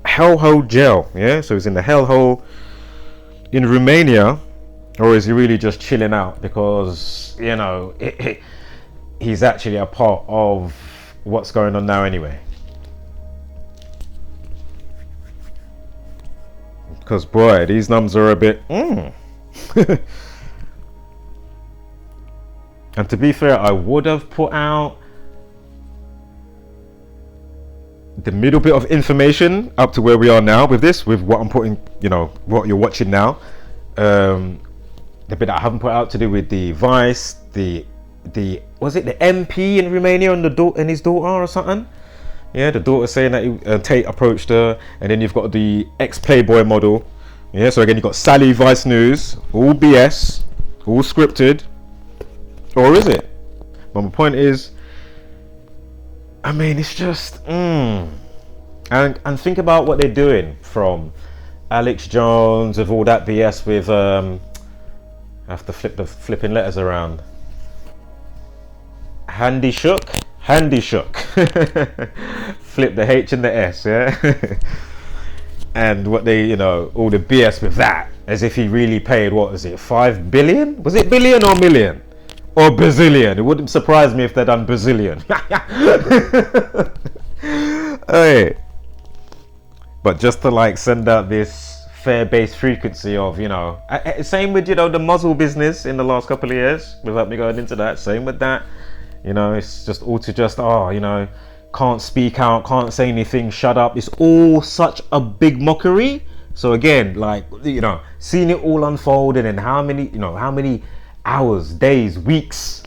hellhole jail. Yeah, so he's in the hellhole in Romania, or is he really just chilling out because, you know, he's actually a part of what's going on now anyway? Because boy, these numbers are a bit And to be fair, I would have put out the middle bit of information up to where we are now with this, with what I'm putting, you know, what you're watching now. The bit that I haven't put out to do with the Vice, the was it the MP in Romania and and his daughter or something? Yeah, the daughter saying that Tate approached her, and then you've got the ex-Playboy model. Yeah, so again you've got Sally Vice News, all BS, all scripted, or is it? But my point is, I mean, it's just and think about what they're doing, from Alex Jones with all that BS with I have to flip the flipping letters around. Handy shook. Flip the H and the S, yeah. And what they, you know, all the BS with that, as if he really paid, what was it, 5 billion? Was it billion or million? Or Brazilian? It wouldn't surprise me if they'd done Brazilian. Hey. But just to like send out this fair-based frequency of, you know, same with, you know, the muzzle business in the last couple of years, without me going into that, same with that, you know, it's just all to just, oh, you know, can't speak out, can't say anything, shut up. It's all such a big mockery. So again, like, you know, seeing it all unfold, and then how many hours, days, weeks,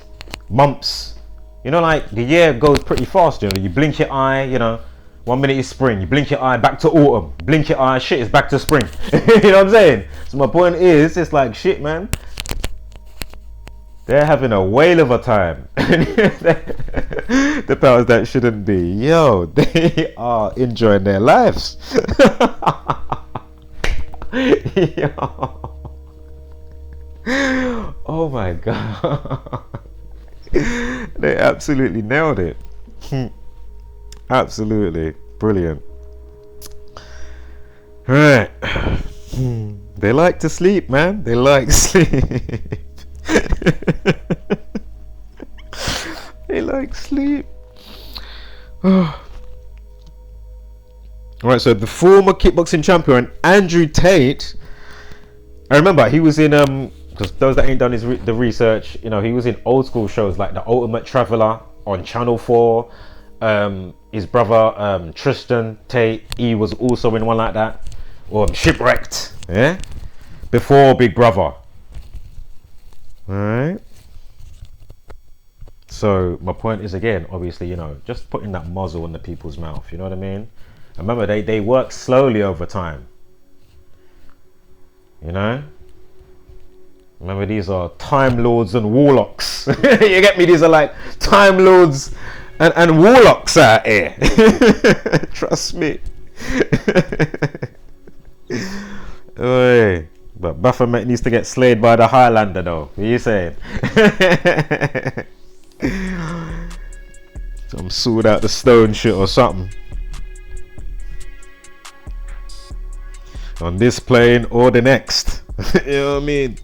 months, you know, like the year goes pretty fast, you know, you blink your eye, you know, 1 minute is spring, you blink your eye, back to autumn, blink your eye, shit, it's back to spring. You know what I'm saying? So my point is, it's like, shit, man, they're having a whale of a time. The powers that shouldn't be, yo, they are enjoying their lives. Yo. Oh my god. They absolutely nailed it. Absolutely brilliant. Right. They like to sleep, man. They like sleep. They like sleep. Alright, so the former kickboxing champion Andrew Tate, I remember he was in because those that ain't done the research, you know, he was in old school shows like The Ultimate Traveler on Channel 4. His brother Tristan Tate, he was also in one like that. Or Shipwrecked, yeah, before Big Brother. Alright. So my point is, again, obviously, you know, just putting that muzzle in the people's mouth, you know what I mean? And remember, they work slowly over time. You know? Remember, these are Time Lords and Warlocks. You get me? These are like Time Lords and Warlocks out here. Trust me. Oi. But Baphomet needs to get slayed by the Highlander though. What are you saying? Some sword out the stone shit or something. On this plane or the next. You know what I mean?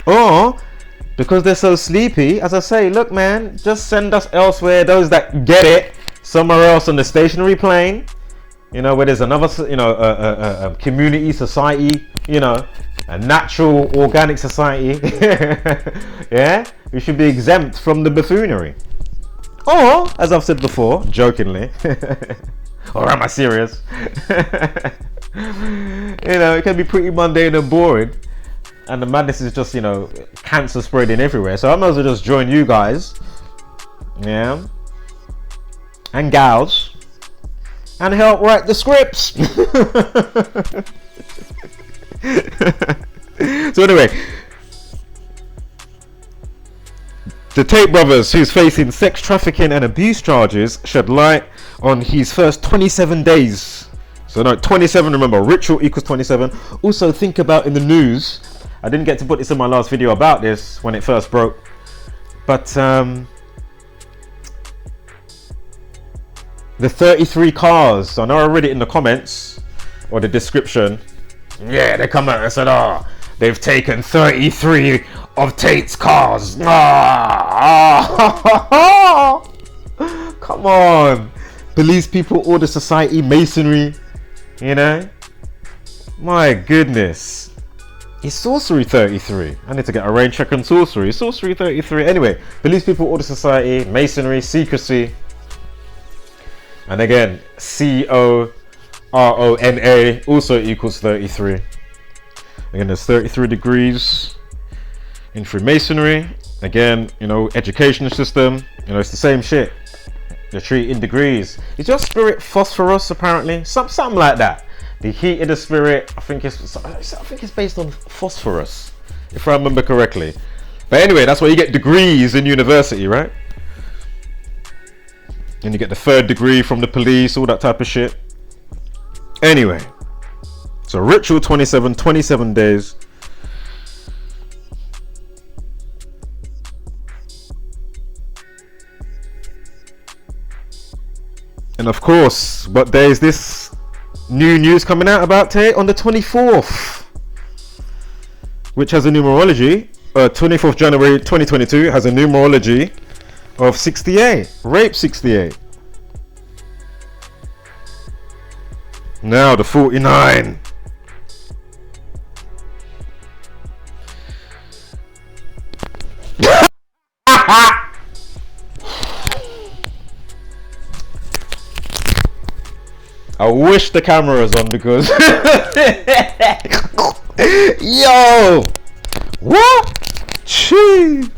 Or because they're so sleepy, as I say, look man, just send us elsewhere, those that get it, somewhere else on the stationary plane, you know, where there's another, you know, a community society, you know, a natural organic society. Yeah, we should be exempt from the buffoonery. Or, as I've said before, jokingly, or am I serious? You know, it can be pretty mundane and boring, and the madness is just, you know, cancer spreading everywhere. So I might as well just join you guys, yeah, and gals, and help write the scripts. So anyway, the Tate brothers, who's facing sex trafficking and abuse charges, shed light on his first 27 days. So no, 27, remember, ritual equals 27. Also think about in the news, I didn't get to put this in my last video about this when it first broke, but the 33 cars, I know I read it in the comments or the description. Yeah, they come out and said, oh, they've taken 33 of Tate's cars. Come on. Police, people, order, society, masonry, you know? My goodness. It's sorcery 33. I need to get a rain check on sorcery. Sorcery 33. Anyway, police, people, order, society, masonry, secrecy. And again, CORONA also equals 33. Again, there's 33 degrees in Freemasonry. Again, you know, education system, you know, it's the same shit. They're treating degrees. Is your spirit phosphorus apparently? Something like that. The heat of the spirit, I think it's based on phosphorus, if I remember correctly. But anyway, that's why you get degrees in university, right? And you get the 3rd degree from the police, all that type of shit. Anyway, so ritual 27 days. And of course, what day is this new news coming out about Tate? On the 24th, which has a numerology, 24th January 2022 has a numerology of 68, rape 68. Now the 49. I wish the camera was on because yo, what? Gee.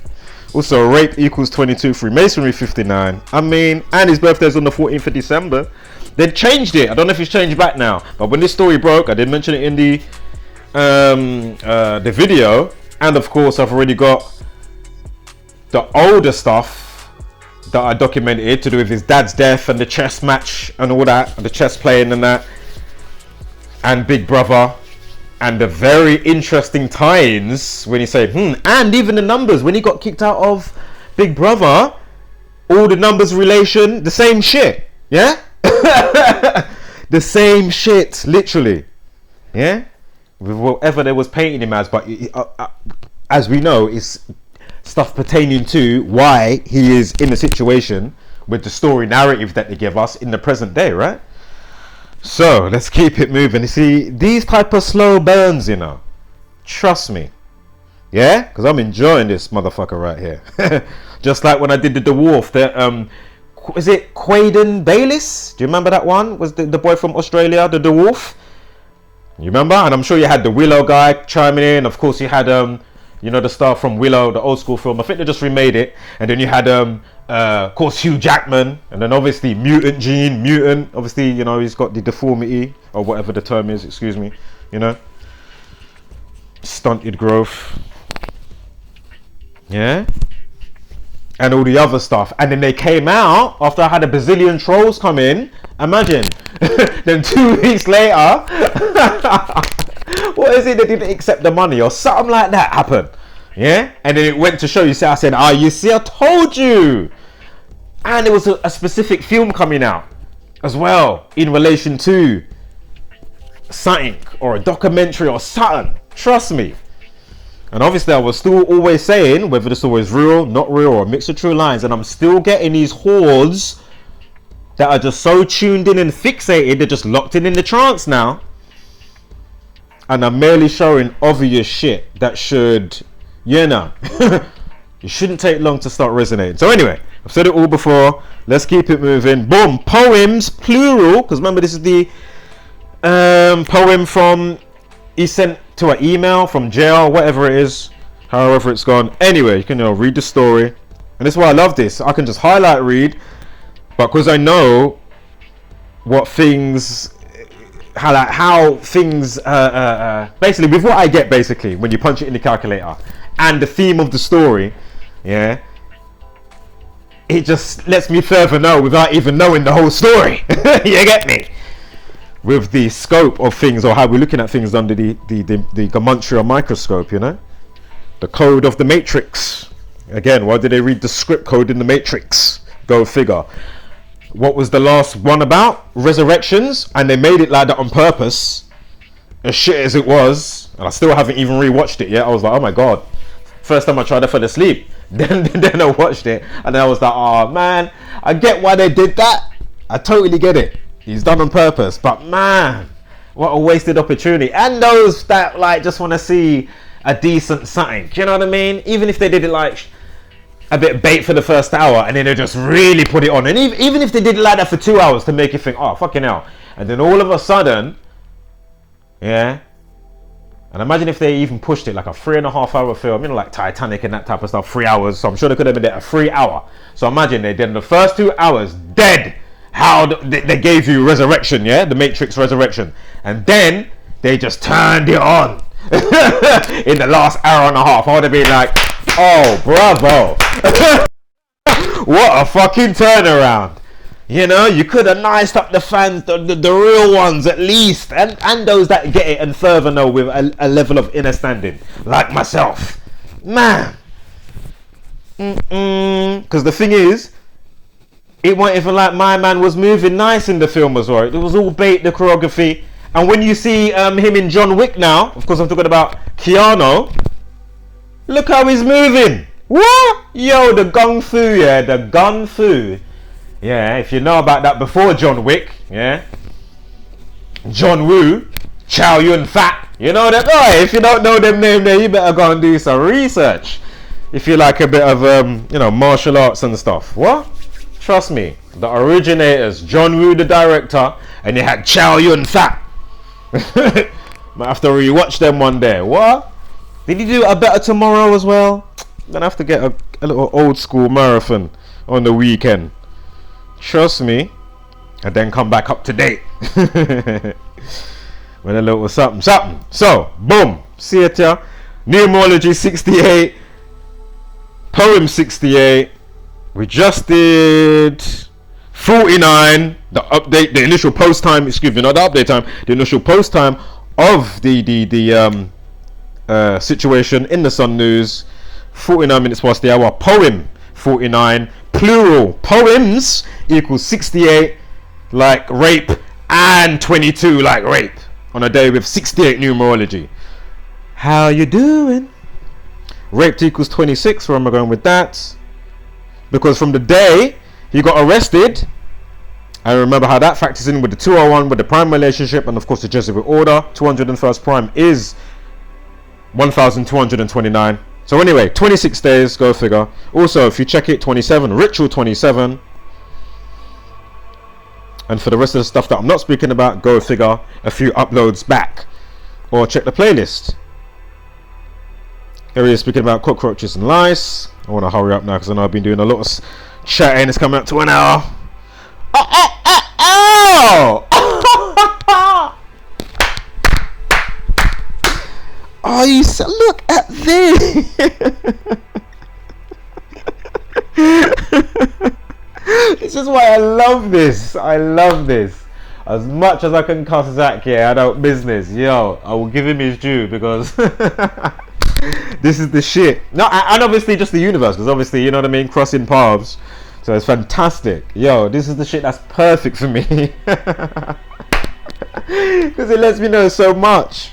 Also, rape equals 22, Freemasonry 59. I mean, and his birthday's on the 14th of December. They changed it. I don't know if it's changed back now, but when this story broke, I did mention it in the video, and of course, I've already got the older stuff that I documented to do with his dad's death and the chess match and all that, and the chess playing and that, and Big Brother. And the very interesting tie-ins when you say, and even the numbers, when he got kicked out of Big Brother, all the numbers relation, the same shit. Yeah? The same shit, literally. Yeah? With whatever they was painting him as, but as we know, it's stuff pertaining to why he is in the situation with the story narrative that they give us in the present day, right? So let's keep it moving. You see, these type of slow burns, you know, trust me, yeah, because I'm enjoying this motherfucker right here. Just like when I did the dwarf, is it Quaden Bayliss? Do you remember that one? Was the boy from Australia, the dwarf? You remember? And I'm sure you had the Willow guy chiming in. Of course, you had you know, the star from Willow, the old school film. I think they just remade it. And then you had of course, Hugh Jackman, and then obviously Mutant. Obviously, you know, he's got the deformity or whatever the term is. Excuse me. You know, stunted growth. Yeah. And all the other stuff, and then they came out after I had a bazillion trolls come in. Imagine. Then 2 weeks later, what is it? They didn't accept the money or something like that happened. Yeah, and then it went to show. You see, I said, you see, I told you. And there was a specific film coming out as well in relation to something or a documentary or something. Trust me. And obviously I was still always saying whether the story is real, not real, or a mix of true lines. And I'm still getting these hordes that are just so tuned in and fixated, they're just locked in the trance now. And I'm merely showing obvious shit that should, you know, it shouldn't take long to start resonating. So anyway, I've said it all before. Let's keep it moving. Boom. Poems, plural. Because remember, this is the poem from... he sent to an email from jail, whatever it is, however it's gone. Anyway, you can read the story, and this is why I love this. I can just highlight read, but because I know what things, how things, basically with what I get basically when you punch it in the calculator, and the theme of the story, yeah, it just lets me further know without even knowing the whole story. You get me? With the scope of things, or how we're looking at things under the Gematria microscope, you know, the code of the matrix. Again, why did they read the script code in the matrix? Go figure. What was the last one about? Resurrections, and they made it like that on purpose, as shit as it was. And I still haven't even rewatched it yet. I was like, oh my god, first time I tried, I fell asleep. Then I watched it, and then I was like, oh man, I get why they did that. I totally get it. He's done on purpose, but man, what a wasted opportunity. And those that like just want to see a decent something, you know what I mean? Even if they did it like a bit bait for the first hour, and then they just really put it on, and even if they did it like that for 2 hours to make you think, oh fucking hell, and then all of a sudden, yeah. And imagine if they even pushed it like a 3.5 hour film, you know, like Titanic and that type of stuff, 3 hours. So I'm sure they could have been there a 3 hour. So imagine they did the first 2 hours dead. How they gave you resurrection, yeah, the Matrix resurrection, and then they just turned it on in the last hour and a half. I would have been like, oh bravo. What a fucking turnaround. You know, you could have niced up the fans, the real ones at least, and those that get it and further know with a level of understanding, like myself, man. Because the thing is, it wasn't even like my man was moving nice in the film as well. It was all bait, the choreography. And when you see him in John Wick now, of course I'm talking about Keanu, look how he's moving. What? Yo, the gung fu, yeah, the gun fu. Yeah, if you know about that before John Wick, yeah. John Woo, Chow Yun Fat, you know that? Oh, if you don't know them name there, you better go and do some research. If you like a bit of, you know, martial arts and stuff. What? Trust me, the originators, John Woo the director, and you had Chow Yun Fat. Might have to rewatch them one day. What? Did he do a Better Tomorrow as well? Gonna have to get a little old school marathon on the weekend. Trust me. And then come back up to date. With a little something. So, boom. See it here. Numerology 68. Poem 68. We just did 49, the update, the initial post time, excuse me, not the update time, the initial post time of the situation in the Sun News. 49 minutes past the hour. Poem 49 plural poems equals 68 like rape and 22 like rape on a day with 68 numerology. How you doing? Raped equals 26. Where am I going with that? Because from the day he got arrested, I remember how that factors in with the 201 with the prime relationship, and of course the Jesuit order. 201st prime is 1229. So anyway, 26 days, go figure. Also, if you check it, 27, ritual 27. And for the rest of the stuff that I'm not speaking about, go figure a few uploads back. Or check the playlist. Here he is speaking about cockroaches and lice. I want to hurry up now because I know I've been doing a lot of chatting. It's coming up to an hour. Oh! Oh, you said, look at this. This is why I love this. I love this. As much as I can cuss Zach here, I don't business. Yo, I will give him his due because this is the shit. No, and obviously just the universe, because obviously, you know what I mean, crossing paths. So it's fantastic. Yo, this is the shit that's perfect for me. Because it lets me know so much.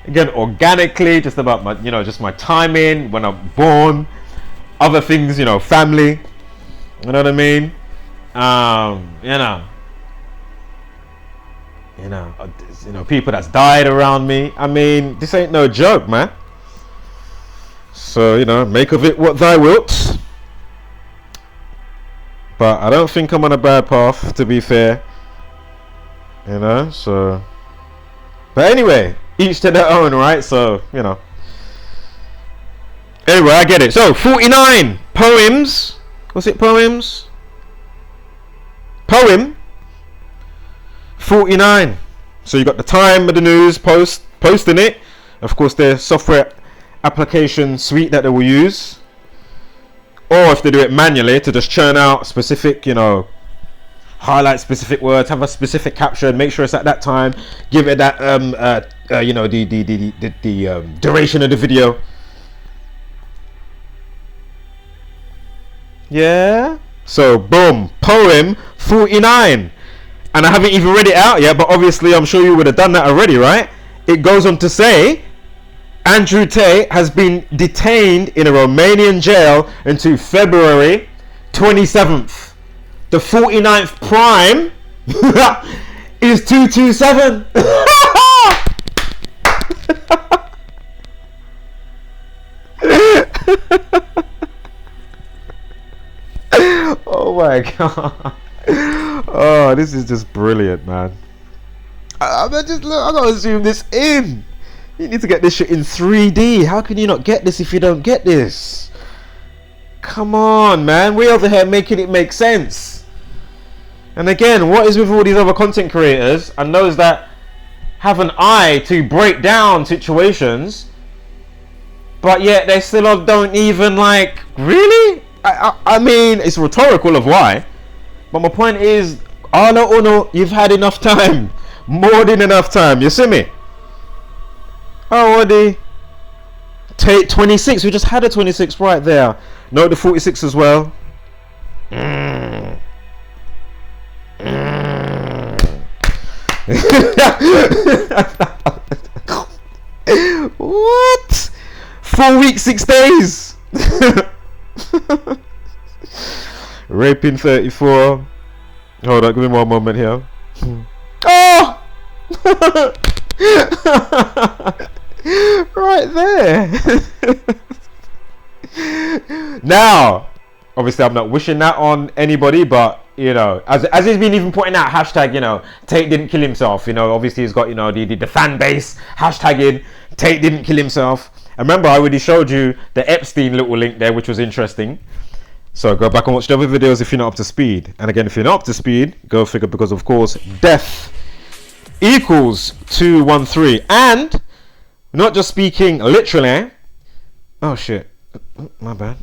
Again, organically, just about my, you know, just my timing, when I'm born, other things, you know, family, you know what I mean? You know, people that's died around me. I mean, this ain't no joke, man. So, you know, make of it what thou wilt. But I don't think I'm on a bad path, to be fair. You know, so. But anyway, each to their own, right? So, you know. Anyway, I get it. So, 49 poems. What's it, poems? Poem 49. So you got the time of the news posting it. Of course, their software application suite that they will use. Or if they do it manually, to just churn out specific, you know, highlight specific words, have a specific caption, make sure it's at that time, give it that you know, the duration of the video. Yeah. So boom, poem 49. And I haven't even read it out yet, but obviously I'm sure you would have done that already, right? It goes on to say, Andrew Tate has been detained in a Romanian jail until February 27th. The 49th prime is 227. Oh my god. Oh, this is just brilliant, man. I gotta zoom this in. You need to get this shit in 3D. How can you not get this if you don't get this? Come on, man. We over here making it make sense. And again, what is with all these other content creators and those that have an eye to break down situations, but yet they still don't even, like, really? I mean, it's rhetorical of why, but my point is, Arno Uno, you've had enough time, more than enough time. You see me? Oh, Woody. Tate 26. We just had a 26 right there. No, the 46 as well. What? 4 weeks, 6 days. Raping 34. Hold on, give me one moment here. Oh! Right there. Now, obviously I'm not wishing that on anybody, but you know, as he's been even putting out hashtag, you know, Tate didn't kill himself, you know, obviously he's got, you know, the fan base hashtagging Tate didn't kill himself. I remember I already showed you the Epstein little link there, which was interesting. So go back and watch the other videos if you're not up to speed. And again, if you're not up to speed, go figure, because of course death equals 213. And not just speaking literally. Oh shit, my bad.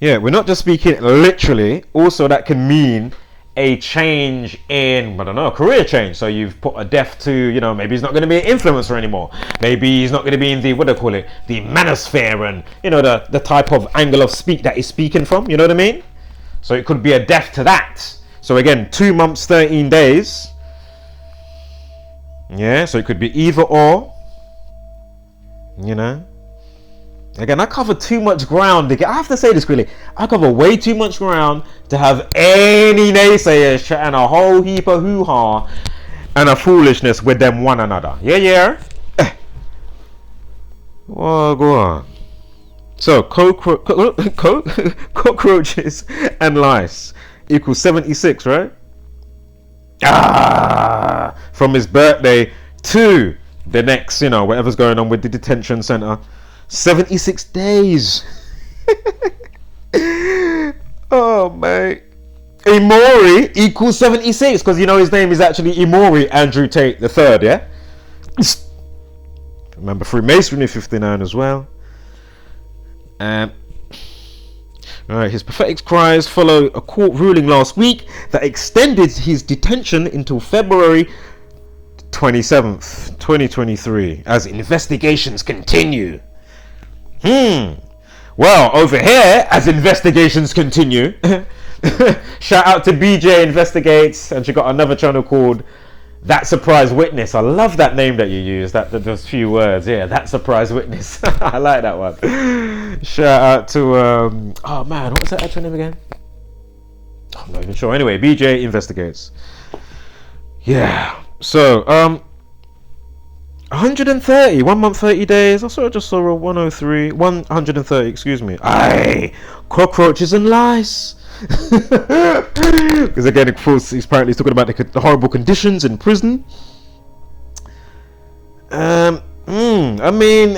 Yeah, we're not just speaking literally. Also, that can mean a change in, I don't know, a career change. So you've put a death to, you know, maybe he's not going to be an influencer anymore. Maybe he's not going to be in the, what do they call it, the manosphere, and, you know, the type of angle of speak that he's speaking from, you know what I mean? So it could be a death to that. So again, 2 months, 13 days. Yeah, so it could be either or, you know. Again, I cover too much ground. I have to say this quickly. I cover way too much ground to have any naysayers chatting a whole heap of hoo-ha and a foolishness with them one another. Yeah. Well, go on. So, cockroaches and lice equals 76, right? From his birthday to the next, you know, whatever's going on with the detention center. 76 days. Oh, mate. Imori equals 76, because you know his name is actually Imori Andrew Tate the Third, yeah? Remember Freemasonry 59 as well. Alright, his pathetic cries follow a court ruling last week that extended his detention until February 27th, 2023, as investigations continue. Well, over here, as investigations continue, shout out to BJ Investigates, and she got another channel called That Surprise Witness. I love that name that you use, those few words. Yeah, That Surprise Witness. I like that one. Shout out to oh man, what was that actual name again? I'm not even sure. Anyway, BJ Investigates. Yeah. So 130, 1 month 30 days. I just saw a 103, 130, excuse me. Aye, cockroaches and lice. Because again, of course, he's apparently talking about the horrible conditions in prison. I mean,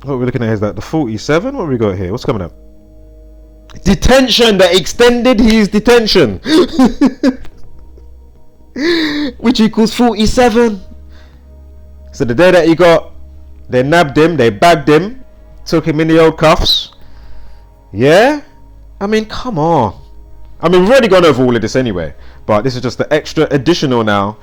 what we're looking at is that the 47. What have we got here? What's coming up? Detention, that extended his detention. Which equals 47. So the day that he got, they nabbed him, they bagged him, took him in the old cuffs. Yeah? I mean, come on. I mean, we've already gone over all of this anyway, but this is just the extra additional now.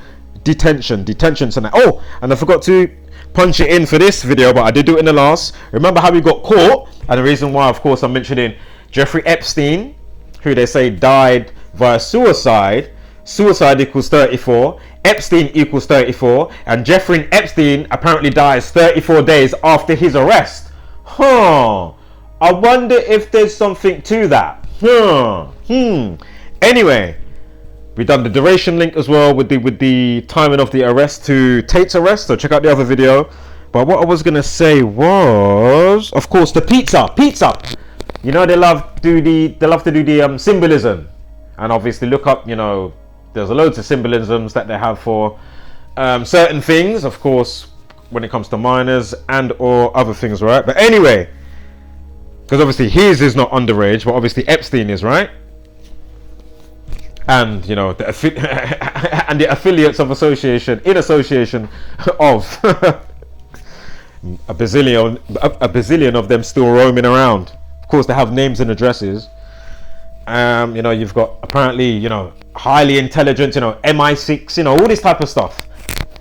Detention tonight. Oh, and I forgot to punch it in for this video, but I did do it in the last. Remember how we got caught? And the reason why, of course, I'm mentioning Jeffrey Epstein, who they say died via suicide. Suicide equals 34, Epstein equals 34, and Jeffrey Epstein apparently dies 34 days after his arrest. I wonder if there's something to that. Anyway, we done the duration link as well with the timing of the arrest to Tate's arrest, so check out the other video. But what I was gonna say was, of course, the pizza. You know, they love to do the symbolism, and obviously look up, you know, there's loads of symbolisms that they have for certain things, of course, when it comes to minors and or other things, right? But anyway, because obviously his is not underage, but obviously Epstein is, right? And you know, and the affiliates of association of a bazillion of them still roaming around. Of course, they have names and addresses. You know, you've got apparently, you know, highly intelligent, you know, MI6, you know, all this type of stuff.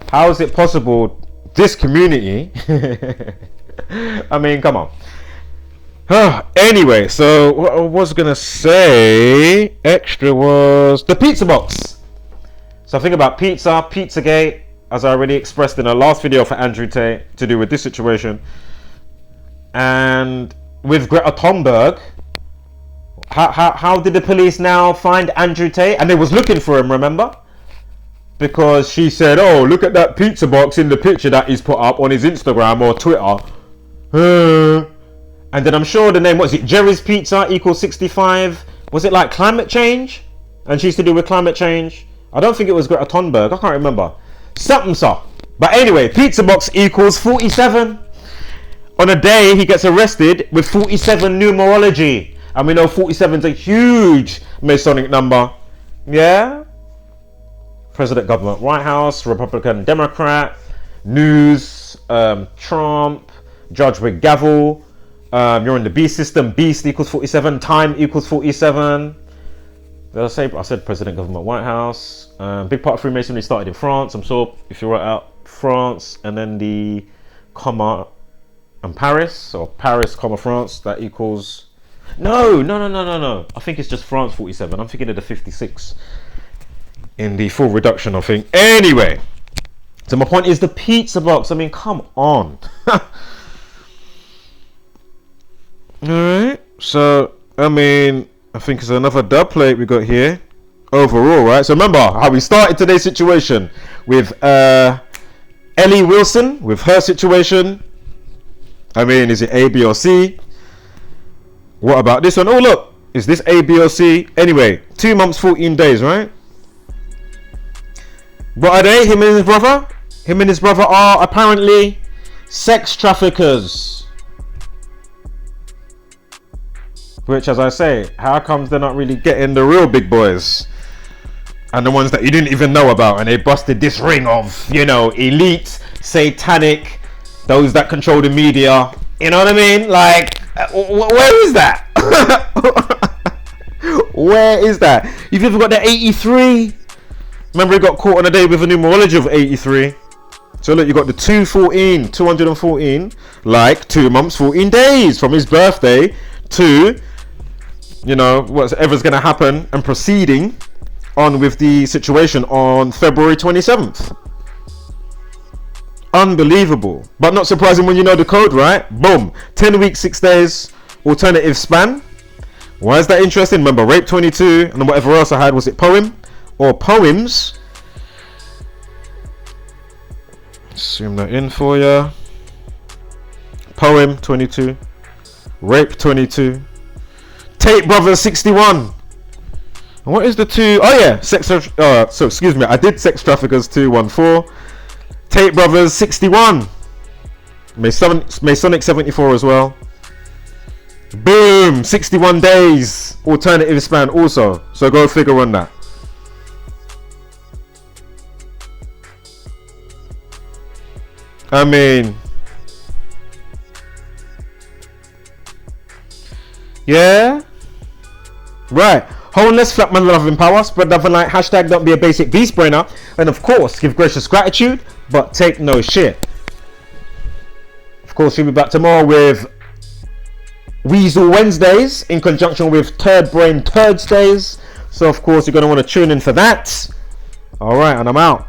How is it possible this community? I mean, come on. Anyway, so what I was gonna say extra was the pizza box. So think about Pizzagate, as I already expressed in the last video for Andrew Tate, to do with this situation. And with Greta Thunberg, how did the police now find Andrew Tate? And they was looking for him, remember? Because she said, oh, look at that pizza box in the picture that he's put up on his Instagram or Twitter. And then I'm sure the name, was it Jerry's Pizza equals 65? Was it like climate change? And she used to do with climate change. I don't think it was Greta Thunberg. I can't remember. Something so. But anyway, pizza box equals 47. On a day he gets arrested with 47 numerology. And we know 47 is a huge Masonic number. Yeah? President, government, White House, Republican, Democrat, news, Trump, judge with gavel, You're in the beast system. Beast equals 47. Time equals 47. Did I say? I said president, government, White House. Big part of Freemasonry started in France. I'm sure if you write out France and then the comma and Paris, or Paris, comma France, that equals. No. I think it's just France 47. I'm thinking of the 56 in the full reduction, I think. Anyway, so my point is the pizza box. I mean, come on. Alright, so I mean, I think it's another dub plate we got here overall, right? So remember how we started today's situation with Ellie Wilson, with her situation. I mean, is it A, B, or C? What about this one? Oh, look, is this A, B, or C? Anyway, 2 months, 14 days, right? What are they? Him and his brother? Him and his brother are apparently sex traffickers. Which, as I say, how comes they're not really getting the real big boys? And the ones that you didn't even know about, and they busted this ring of, you know, elite, satanic, those that control the media. You know what I mean? Like, where is that? Where is that? You've even got the 83. Remember, he got caught on a day with a numerology of 83. So look, you got the 214, like 2 months, 14 days from his birthday to, you know, whatever's going to happen and proceeding on with the situation on February 27th. Unbelievable. But not surprising when you know the code, right? Boom. 10 weeks, 6 days, alternative span. Why is that interesting? Remember, rape 22 and whatever else I had. Was it poem or poems? Zoom that in for you. Poem 22. Rape 22. Tate Brothers 61. And what is the two? Oh yeah, so excuse me, I did sex traffickers 214. Tate Brothers 61. Masonic 74 as well. Boom, 61 days. Alternative span also. So go figure on that. I mean, yeah, right. Wholeness, flat man, love and power. Spread love and light. Hashtag don't be a basic beast brainer. And of course, give gracious gratitude, but take no shit. Of course, we'll be back tomorrow with Weasel Wednesdays in conjunction with Turd Brain Thursdays. So of course, you're going to want to tune in for that. All right, and I'm out.